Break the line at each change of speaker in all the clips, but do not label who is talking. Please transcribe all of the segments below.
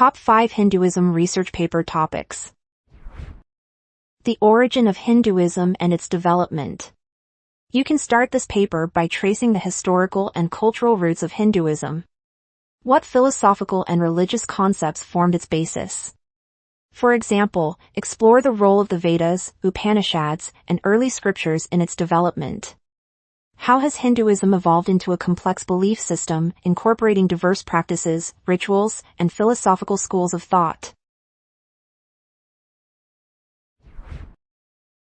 Top 5 Hinduism Research Paper Topics. The origin of Hinduism and its development. You can start this paper by tracing the historical and cultural roots of Hinduism. What philosophical and religious concepts formed its basis? For example, explore the role of the Vedas, Upanishads, and early scriptures in its development. How has Hinduism evolved into a complex belief system, incorporating diverse practices, rituals, and philosophical schools of thought?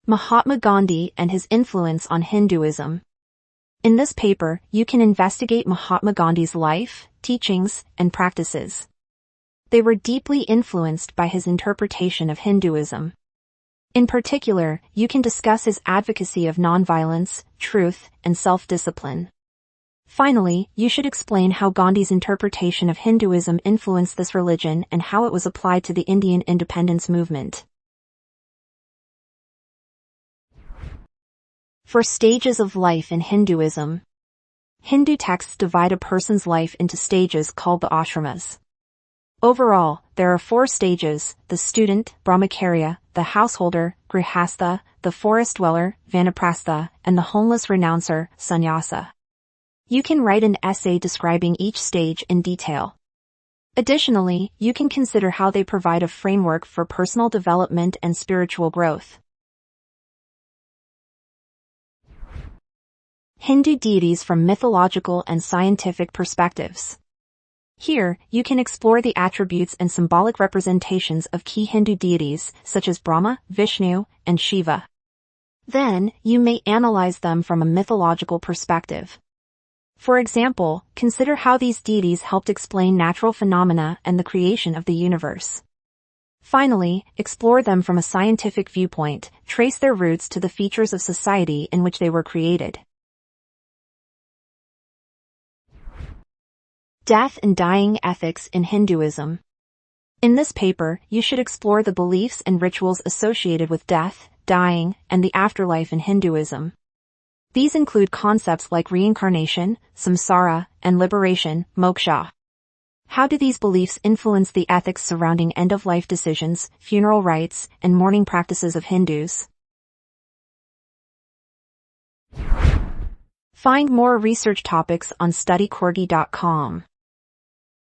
Mahatma Gandhi and his influence on Hinduism. In this paper, you can investigate Mahatma Gandhi's life, teachings, and practices. They were deeply influenced by his interpretation of Hinduism. In particular, you can discuss his advocacy of nonviolence, truth, and self-discipline. Finally, you should explain how Gandhi's interpretation of Hinduism influenced this religion and how it was applied to the Indian independence movement. For stages of life in Hinduism. Hindu texts divide a person's life into stages called the ashramas. Overall, there are 4 stages: the student, Brahmacharya, the householder, Grihastha, the forest dweller, Vanaprastha, and the homeless renouncer, Sannyasa. You can write an essay describing each stage in detail. Additionally, you can consider how they provide a framework for personal development and spiritual growth. Hindu deities from mythological and scientific perspectives. Here, you can explore the attributes and symbolic representations of key Hindu deities, such as Brahma, Vishnu, and Shiva. Then, you may analyze them from a mythological perspective. For example, consider how these deities helped explain natural phenomena and the creation of the universe. Finally, explore them from a scientific viewpoint, trace their roots to the features of society in which they were created. Death and dying ethics in Hinduism. In this paper, you should explore the beliefs and rituals associated with death, dying, and the afterlife in Hinduism. These include concepts like reincarnation, samsara, and liberation, moksha. How do these beliefs influence the ethics surrounding end-of-life decisions, funeral rites, and mourning practices of Hindus? Find more research topics on studycorgi.com.